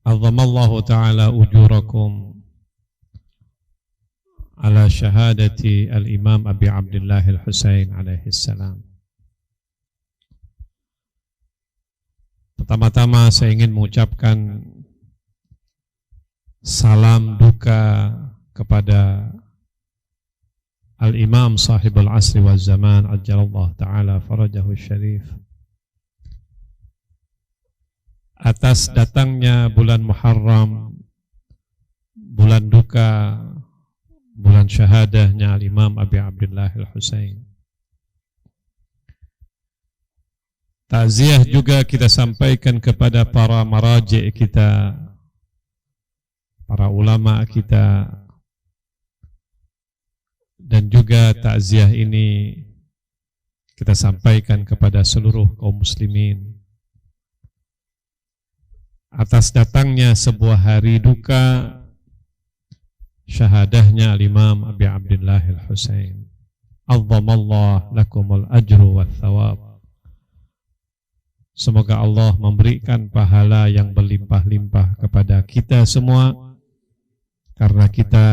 Azzamallahu ta'ala ujurakum ala syahadati al-imam Abi Abdullah al-Husain alaihi salam. Pertama-tama saya ingin mengucapkan salam duka kepada Al-Imam Sahibul Asri wal Zaman Ajjalallahu Ta'ala Farajahu Syarif atas datangnya bulan Muharram, bulan duka, bulan syahadahnya Al-Imam Abi Abdullah Al-Husain. Takziah juga kita sampaikan kepada para maraji' kita, para ulama kita, dan juga takziah ini kita sampaikan kepada seluruh kaum muslimin atas datangnya sebuah hari duka syahadahnya Al-Imam Abi Abdullah Al-Husain. Azzamallahu lakumul ajru wa thawab. Semoga Allah memberikan pahala yang berlimpah-limpah kepada kita semua karena kita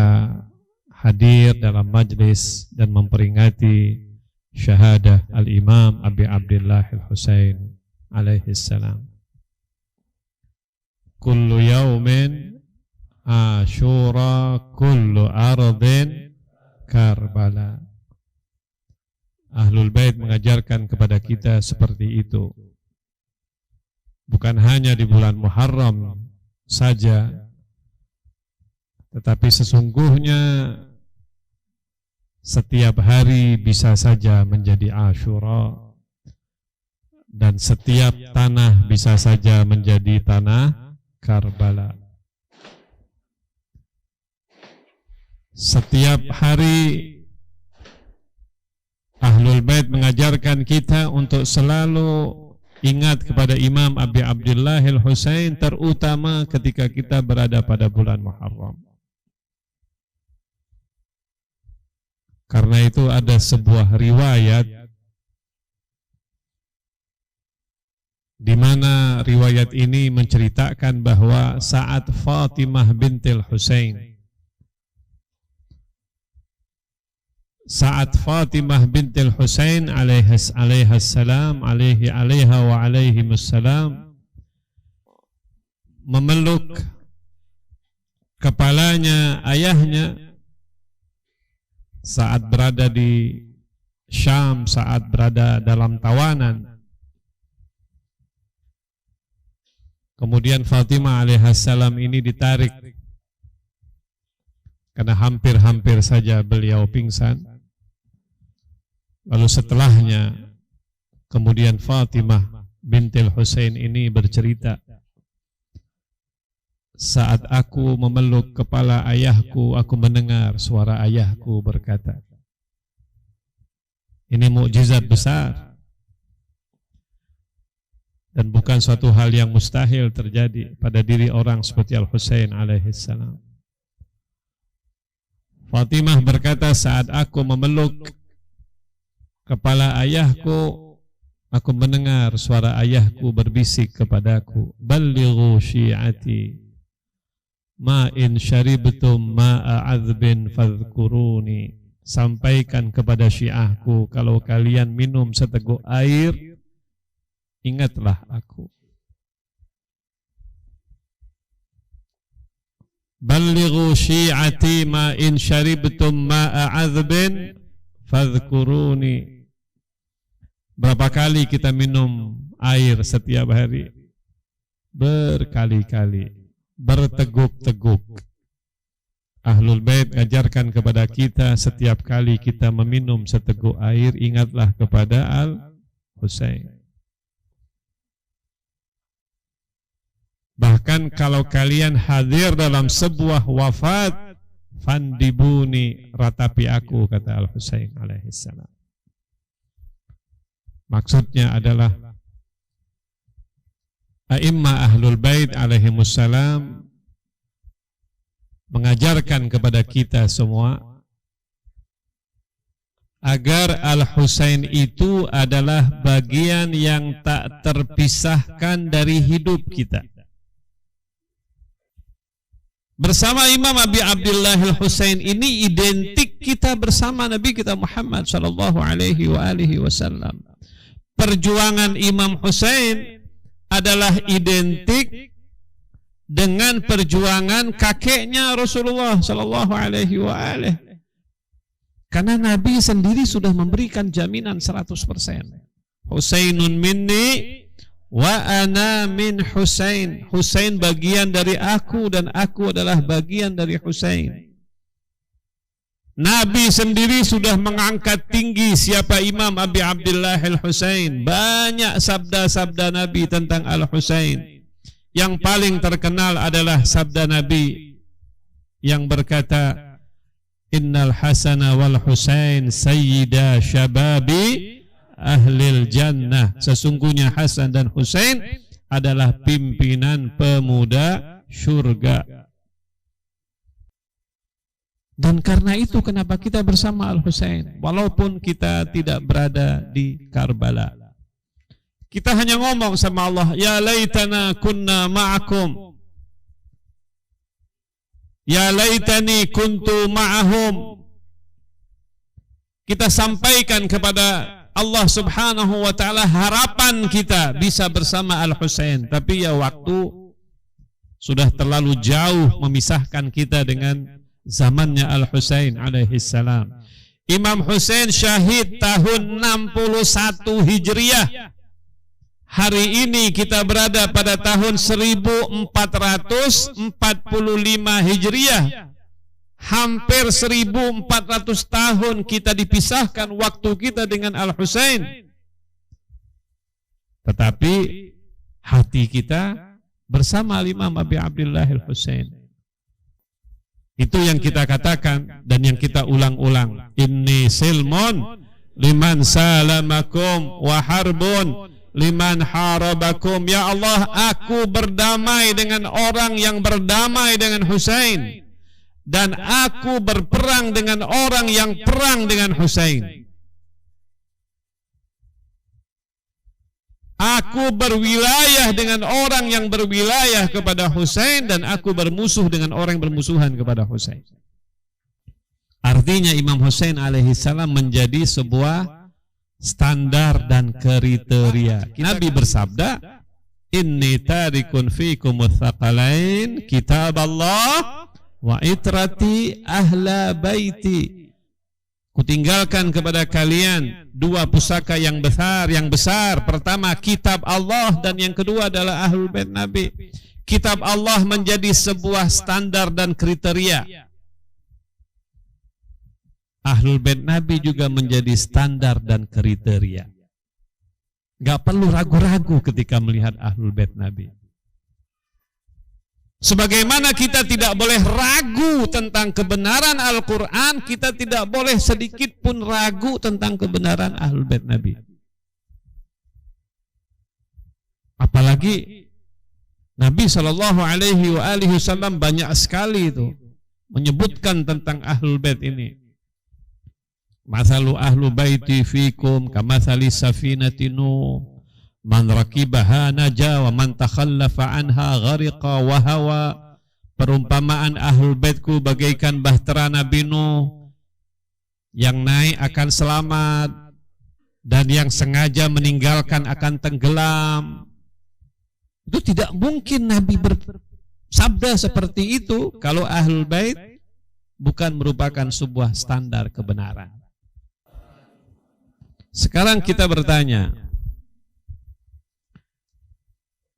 hadir dalam majlis dan memperingati syahadah Al-Imam Abi Abdullah Al-Husain alaihi salam. Kullu yaumin Ashura, kullu ardin Karbala. Ahlul Bait mengajarkan kepada kita seperti itu. Bukan hanya di bulan Muharram saja, tetapi sesungguhnya setiap hari bisa saja menjadi Ashura, dan setiap tanah bisa saja menjadi tanah Karbala. Setiap hari Ahlul Bait mengajarkan kita untuk selalu ingat kepada Imam Abi Abdullah Al-Husain, terutama ketika kita berada pada bulan Muharram. Karena itu ada sebuah riwayat di mana riwayat ini menceritakan bahwa saat Fatimah bintil Husain, saat Fatimah bintil Husain alaihissalam, alaiha wa alaihimussalam, memeluk kepalanya ayahnya saat berada di Syam, saat berada dalam tawanan. Kemudian Fatimah alaihissalam ini ditarik karena hampir-hampir saja beliau pingsan. Lalu setelahnya, kemudian Fatimah bintil Husain ini bercerita, saat aku memeluk kepala ayahku, aku mendengar suara ayahku berkata. Ini mukjizat besar dan bukan suatu hal yang mustahil terjadi pada diri orang seperti Al-Husain alaihissalam. Fatimah berkata, saat aku memeluk kepala ayahku, aku mendengar suara ayahku berbisik kepadaku, ballighu syi'ati ma in syaribtum ma'a adzbin fadhkuruni. Sampaikan kepada syiahku, kalau kalian minum seteguk air, ingatlah aku. Ballighu syi'ati ma in syaribtum ma'a adzbin fadhkuruni. Berapa kali kita minum air setiap hari? Berkali-kali, berteguk-teguk. Ahlul Bait ajarkan kepada kita, setiap kali kita meminum seteguk air, ingatlah kepada Al-Husain. Bahkan kalau kalian hadir dalam sebuah wafat, fandibuni, ratapi aku, kata Al-Husain alaihissalam. Maksudnya adalah A'immah Ahlul Bait alaihimussalam mengajarkan kepada kita semua agar Al-Husain itu adalah bagian yang tak terpisahkan dari hidup kita. Bersama Imam Abi Abdullah Al-Husain ini identik kita bersama Nabi kita Muhammad sallallahu alaihi wasallam. Perjuangan Imam Husain adalah identik dengan perjuangan kakeknya Rasulullah sallallahu alaihi wasallam. Karena Nabi sendiri sudah memberikan jaminan 100%. Husainun minni wa ana min Husain. Husain bagian dari aku dan aku adalah bagian dari Husain. Nabi sendiri sudah mengangkat tinggi siapa Imam Abi Abdullah Al-Husain. Banyak sabda-sabda Nabi tentang Al-Husain. Yang paling terkenal adalah sabda Nabi yang berkata, Innal Hasana wal Husain sayyida syababi ahlil jannah. Sesungguhnya Hasan dan Husain adalah pimpinan pemuda surga. Dan karena itu kenapa kita bersama Al-Husain walaupun kita tidak berada di Karbala. Kita hanya ngomong sama Allah, ya laitana kunna ma'akum, ya laitani kuntu ma'ahum. Kita sampaikan kepada Allah subhanahu wa ta'ala harapan kita bisa bersama Al-Husain. Tapi ya waktu sudah terlalu jauh memisahkan kita dengan zamannya Al-Husain alaihi salam. Imam Husain syahid tahun 61 Hijriah. Hari ini kita berada pada tahun 1445 Hijriah. Hampir 1400 tahun kita dipisahkan waktu kita dengan Al-Husain. Tetapi hati kita bersama Imam Abi Abdullah Al-Husain. Itu yang kita katakan dan yang kita ulang-ulang. Inni silmun liman salamakum wa harbun liman harabakum. Ya Allah, aku berdamai dengan orang yang berdamai dengan Husain, dan aku berperang dengan orang yang perang dengan Husain. Aku berwilayah dengan orang yang berwilayah kepada Husain, dan aku bermusuh dengan orang yang bermusuhan kepada Husain. Artinya Imam Husain alaihi salam menjadi sebuah standar dan kriteria. Nabi bersabda, inni tarikun fikum tsaqalain, kitab Allah wa itrati ahla baiti. Kutinggalkan kepada kalian dua pusaka yang besar. Pertama kitab Allah, dan yang kedua adalah ahlul bait Nabi. Kitab Allah menjadi sebuah standar dan kriteria. Ahlul bait Nabi juga menjadi standar dan kriteria. Gak perlu ragu-ragu ketika melihat ahlul bait Nabi. Sebagaimana kita tidak boleh ragu tentang kebenaran Al-Quran, kita tidak boleh sedikit pun ragu tentang kebenaran Ahlul Bait Nabi. Apalagi Nabi SAW banyak sekali itu menyebutkan tentang Ahlul Bait ini. Mathalu ahlu baiti fikum kamathali safinati Nuh, man rakibaha naja wa man takhallafa anha ghariqa wa hawa. Perumpamaan ahlul baitku bagaikan bahtera Nabi Nuh, yang naik akan selamat dan yang sengaja meninggalkan akan tenggelam. Itu tidak mungkin Nabi bersabda seperti itu kalau ahlul bait bukan merupakan sebuah standar kebenaran. Sekarang kita bertanya,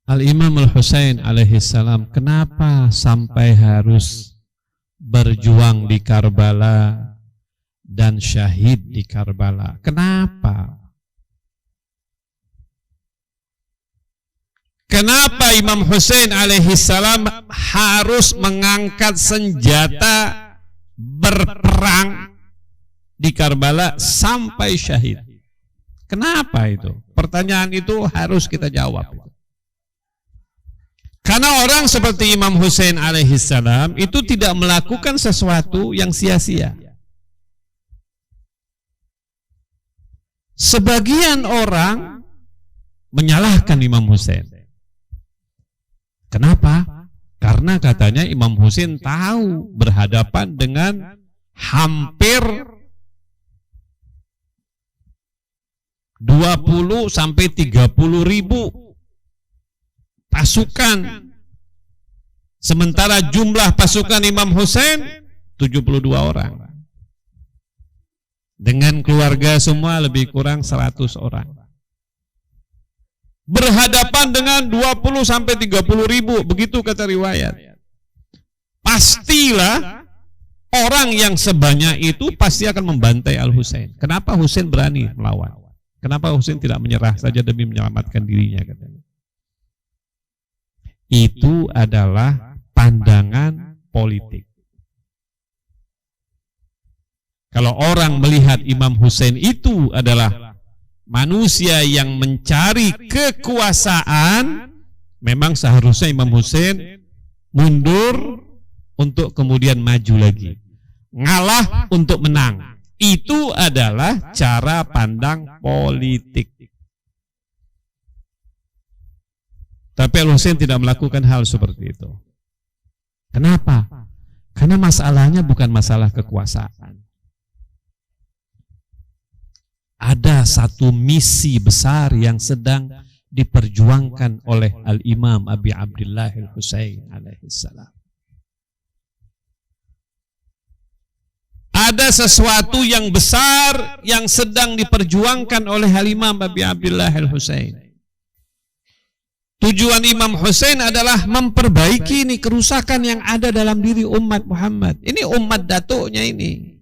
Al-Imam Al-Husain alaihi salam kenapa sampai harus berjuang di Karbala dan syahid di Karbala? Kenapa? Kenapa Imam Husain alaihi salam harus mengangkat senjata berperang di Karbala sampai syahid? Kenapa itu? Pertanyaan itu harus kita jawab. Karena orang seperti Imam Husain alaihi salam itu tidak melakukan sesuatu yang sia-sia. Sebagian orang menyalahkan Imam Husain. Kenapa? Karena Karena katanya Imam Husain tahu berhadapan dengan hampir 20 sampai 30 ribu pasukan. Sementara jumlah pasukan Imam Husain 72 orang. Dengan keluarga semua lebih kurang 100 orang. Berhadapan dengan 20 sampai 30 ribu, begitu kata riwayat. Pastilah orang yang sebanyak itu pasti akan membantai Al-Husain. Kenapa Husain berani melawan? Kenapa Husain tidak menyerah saja demi menyelamatkan dirinya, katanya? Itu adalah pandangan politik. Kalau orang melihat Imam Husain itu adalah manusia yang mencari kekuasaan, memang seharusnya Imam Husain mundur untuk kemudian maju lagi. Ngalah untuk menang. Itu adalah cara pandang politik. Tapi Al-Husain tidak melakukan hal seperti itu. Kenapa? Karena masalahnya bukan masalah kekuasaan. Ada satu misi besar yang sedang diperjuangkan oleh Al-Imam Abi Abdillah Al-Husain alaihissalam. Ada sesuatu yang besar yang sedang diperjuangkan oleh Al-Imam Abi Abdillah Al-Husain. Tujuan Imam Husain adalah memperbaiki ini kerusakan yang ada dalam diri umat Muhammad. Ini umat datuknya ini.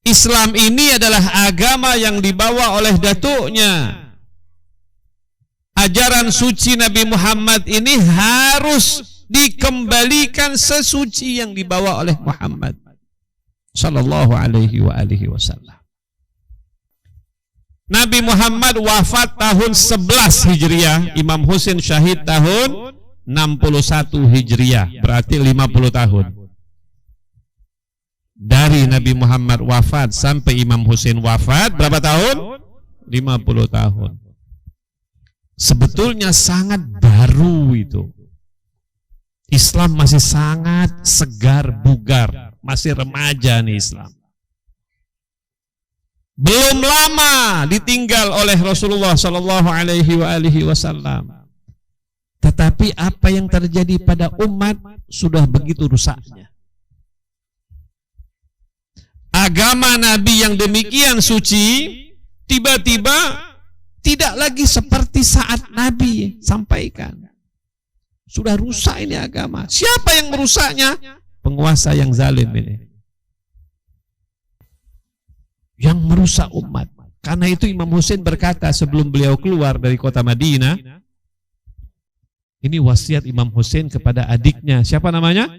Islam ini adalah agama yang dibawa oleh datuknya. Ajaran suci Nabi Muhammad ini harus dikembalikan sesuci yang dibawa oleh Muhammad sallallahu alaihi wa alihi wasallam. Nabi Muhammad wafat tahun 11 Hijriah, Imam Husain syahid tahun 61 Hijriah, berarti 50 tahun. Dari Nabi Muhammad wafat sampai Imam Husain wafat berapa tahun? 50 tahun. Sebetulnya sangat baru itu. Islam masih sangat segar bugar, masih remaja nih Islam. Belum lama ditinggal oleh Rasulullah sallallahu alaihi wasallam. Tetapi apa yang terjadi pada umat sudah begitu rusaknya. Agama Nabi yang demikian suci tiba-tiba tidak lagi seperti saat Nabi sampaikan. Sudah rusak ini agama. Siapa yang merusaknya? Penguasa yang zalim ini. Yang merusak umat. Karena itu Imam Husain berkata sebelum beliau keluar dari kota Madinah, ini wasiat Imam Husain kepada adiknya. Siapa namanya?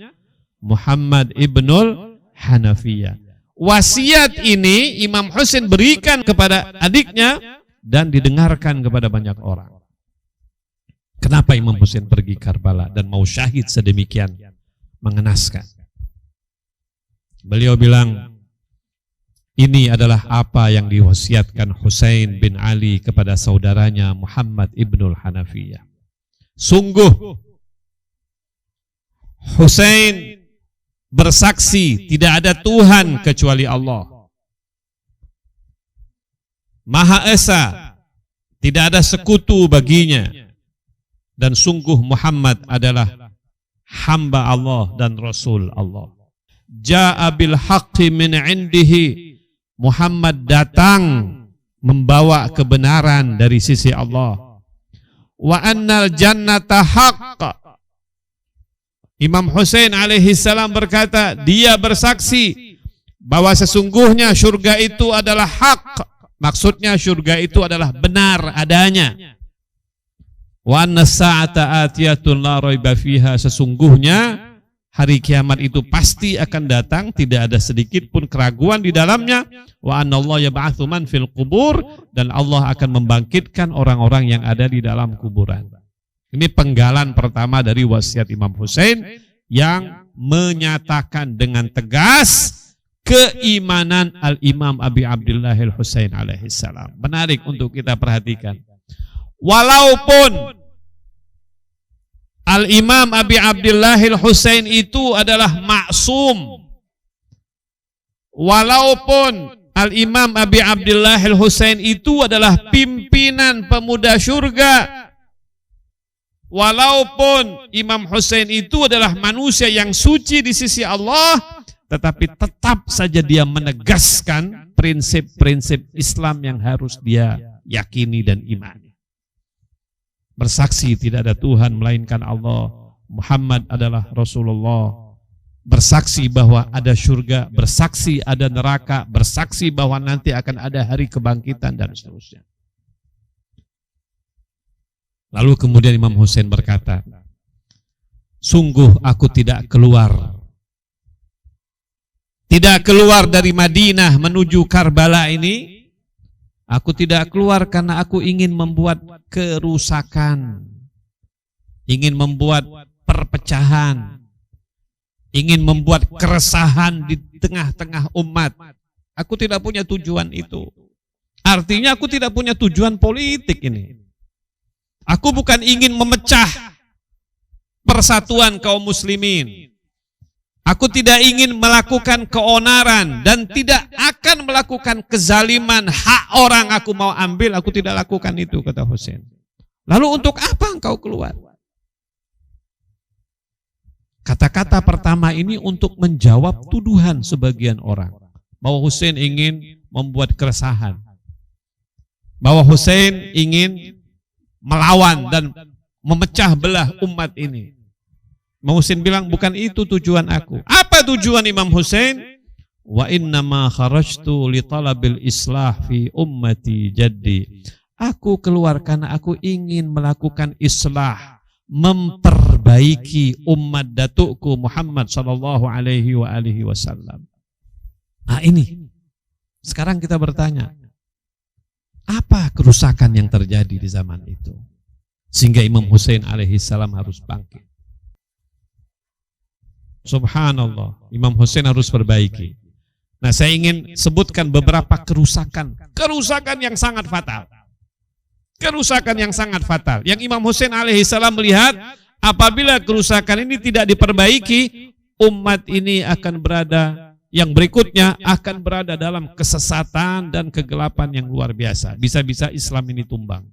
Muhammad ibnul Hanafiyah. Wasiat ini Imam Husain berikan kepada adiknya dan didengarkan kepada banyak orang. Kenapa Imam Husain pergi Karbala dan mau syahid sedemikian mengenaskan? Beliau bilang, ini adalah apa yang diwasiatkan Husain bin Ali kepada saudaranya Muhammad ibnul Hanafiyah. Sungguh Husain bersaksi tidak ada Tuhan kecuali Allah. Maha Esa, tidak ada sekutu baginya. Dan sungguh Muhammad adalah hamba Allah dan Rasul Allah. Ja'a bil haqqi min indihi. Muhammad datang membawa kebenaran dari sisi Allah. Wa annal jannata haqq. Imam Husain alaihi salam berkata, dia bersaksi bahwa sesungguhnya surga itu adalah hak. Maksudnya surga itu adalah benar adanya. Wa anna sa'ata atiyatun la raiba fiha. Sesungguhnya hari kiamat itu pasti akan datang, tidak ada sedikit pun keraguan di dalamnya. Wa anna Allah yab'atsu man fil qubur. Dan Allah akan membangkitkan orang-orang yang ada di dalam kuburan. Ini penggalan pertama dari wasiat Imam Husain yang menyatakan dengan tegas keimanan Al-Imam Abi Abdillah Al-Husain alaihissalam. Menarik untuk kita perhatikan. Walaupun Al-Imam Abi Abdillahil Husain itu adalah maksum. Walaupun Al-Imam Abi Abdillahil Husain itu adalah pimpinan pemuda surga, walaupun Imam Husain itu adalah manusia yang suci di sisi Allah, tetapi tetap saja dia menegaskan prinsip-prinsip Islam yang harus dia yakini dan imani. Bersaksi tidak ada Tuhan melainkan Allah, Muhammad adalah Rasulullah, bersaksi bahwa ada surga, bersaksi ada neraka, bersaksi bahwa nanti akan ada hari kebangkitan dan seterusnya. Lalu kemudian Imam Husain berkata, sungguh aku tidak keluar dari Madinah menuju Karbala ini, aku tidak keluar karena aku ingin membuat kerusakan, ingin membuat perpecahan, ingin membuat keresahan di tengah-tengah umat. Aku tidak punya tujuan itu. Artinya aku tidak punya tujuan politik ini. Aku bukan ingin memecah persatuan kaum muslimin. Aku tidak ingin melakukan keonaran dan tidak akan melakukan kezaliman hak orang aku mau ambil, aku tidak lakukan itu, kata Husain. Lalu untuk apa engkau keluar? Kata-kata pertama ini untuk menjawab tuduhan sebagian orang bahwa Husain ingin membuat keresahan, bahwa Husain ingin melawan dan memecah belah umat ini. Imam Husain bilang, bukan itu tujuan aku. Apa tujuan Imam Husain? Wa innama kharajtu li talabil islah fi ummati jaddi. Aku keluar karena aku ingin melakukan islah, memperbaiki umat datukku Muhammad sallallahu alaihi wasallam. Nah ini, sekarang kita bertanya, apa kerusakan yang terjadi di zaman itu sehingga Imam Husain alaihi salam harus bangkit? Subhanallah, Imam Husain harus perbaiki. Nah, saya ingin sebutkan beberapa kerusakan yang sangat fatal. Kerusakan yang sangat fatal yang Imam Husain alaihi salam melihat, apabila kerusakan ini tidak diperbaiki, umat ini akan berada, yang berikutnya akan berada dalam kesesatan dan kegelapan yang luar biasa. Bisa-bisa Islam ini tumbang.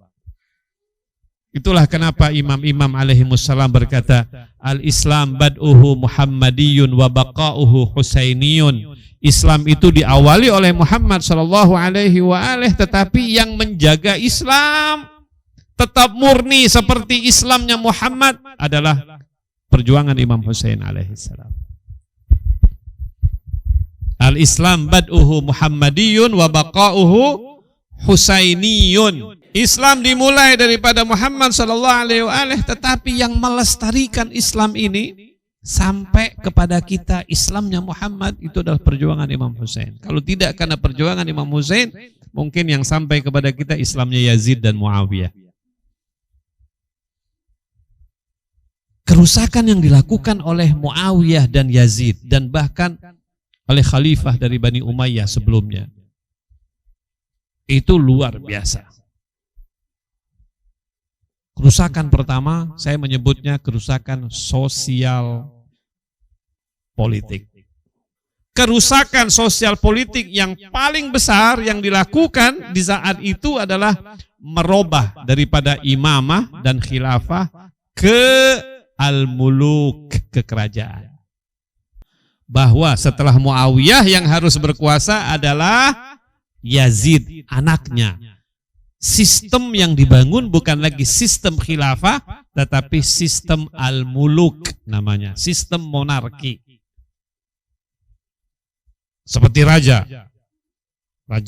Itulah kenapa imam-imam alaihimussalam berkata, al-Islam bad'uhu Muhammadiyun wa baqa'uhu Husainiyun. Islam itu diawali oleh Muhammad sallallahu alaihi wasallam, tetapi yang menjaga Islam tetap murni seperti Islamnya Muhammad adalah perjuangan Imam Husain alaihi salam. Al-Islam bad'uhu Muhammadiyun wa baqa'uhu Husainiyun. Islam dimulai daripada Muhammad sallallahu alaihi wasallam, tetapi yang melestarikan Islam ini sampai kepada kita, Islamnya Muhammad, itu adalah perjuangan Imam Husain. Kalau tidak karena perjuangan Imam Husain, mungkin yang sampai kepada kita Islamnya Yazid dan Muawiyah. Kerusakan yang dilakukan oleh Muawiyah dan Yazid dan bahkan oleh khalifah dari Bani Umayyah sebelumnya, itu luar biasa. Kerusakan pertama, saya menyebutnya kerusakan sosial politik. Kerusakan sosial politik yang paling besar yang dilakukan di saat itu adalah merubah daripada imamah dan khilafah ke al-muluk, ke kerajaan. Bahwa setelah Muawiyah yang harus berkuasa adalah Yazid, anaknya. Sistem yang dibangun bukan lagi sistem khilafah, tetapi sistem al-muluk namanya, sistem monarki. Seperti raja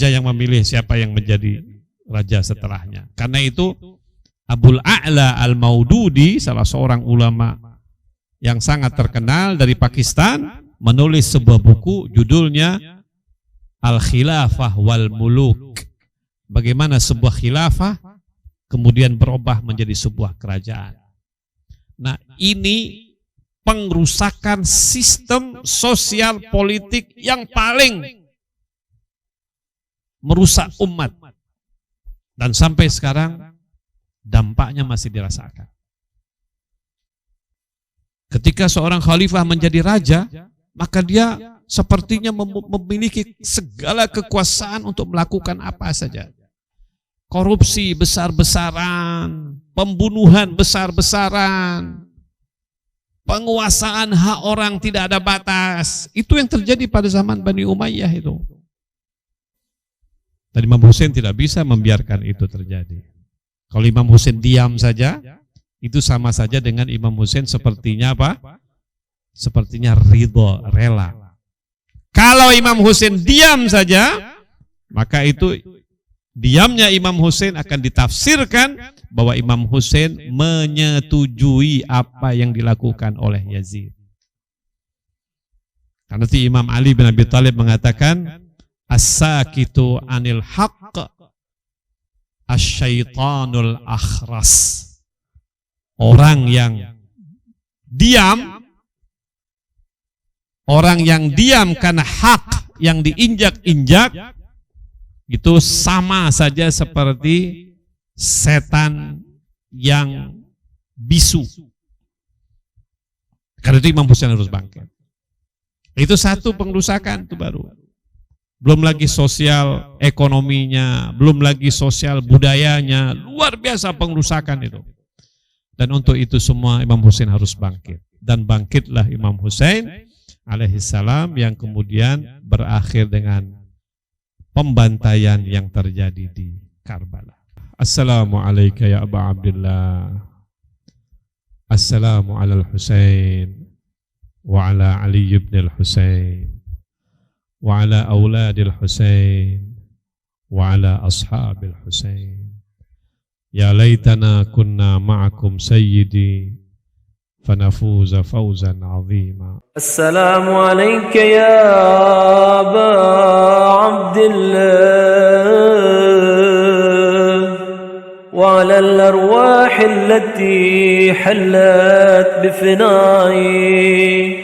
yang memilih siapa yang menjadi raja setelahnya. Karena itu Abul A'la al-Maududi, salah seorang ulama yang sangat terkenal dari Pakistan, menulis sebuah buku judulnya Al-Khilafah wal Muluk. Bagaimana sebuah khilafah kemudian berubah menjadi sebuah kerajaan. Nah, ini pengrusakan sistem sosial politik yang paling merusak umat. Dan sampai sekarang dampaknya masih dirasakan. Ketika seorang khalifah menjadi raja, maka dia sepertinya memiliki segala kekuasaan untuk melakukan apa saja. Korupsi besar-besaran, pembunuhan besar-besaran, penguasaan hak orang tidak ada batas. Itu yang terjadi pada zaman Bani Umayyah itu. Dan Imam Hussein tidak bisa membiarkan itu terjadi. Kalau Imam Hussein diam saja, itu sama saja dengan Imam Hussein sepertinya apa? Sepertinya ridho, rela. Kalau Imam Hussein diam saja, maka itu diamnya Imam Hussein akan ditafsirkan bahwa Imam Hussein menyetujui apa yang dilakukan oleh Yazid. Karena itu Imam Ali bin Abi Thalib mengatakan, as-sakitu anil haqq asyaitanul akhras. Orang yang diam karena hak yang diinjak-injak, itu sama saja seperti setan yang bisu. Karena itu Imam Hussein harus bangkit. Itu satu pengrusakan itu baru. Belum lagi sosial ekonominya, belum lagi sosial budayanya, luar biasa pengrusakan itu. Dan untuk itu semua Imam Hussein harus bangkit. Dan bangkitlah Imam Hussein alaihissalam yang kemudian berakhir dengan pembantaian yang terjadi di Karbala. Assalamualaikum ya Aba Abdullah. Assalamu ala al-Husain wa ala Ali ibn al-Husain wa ala awladil Husain wa ala ashabil Husain. Ya laitana kunna ma'akum sayyidi فنفوز فوزا عظيما. السلام عليك يا أبا عبد الله وعلى الأرواح التي حلت بفنائي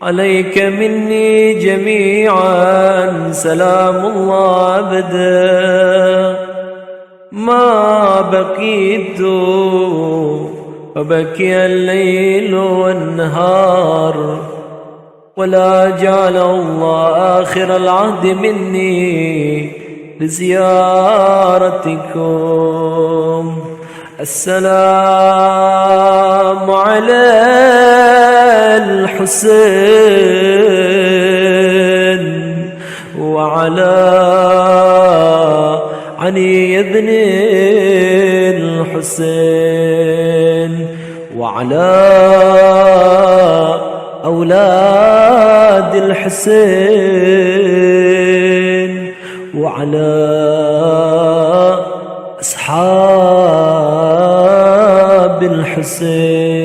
عليك مني جميعا سلام الله أبدا ما بقيت وبكي الليل والنهار ولا جعل الله آخر العهد مني لزيارتكم. السلام على الحسين وعلى علي بن الحسين وعلى أولاد الحسين وعلى أصحاب الحسين.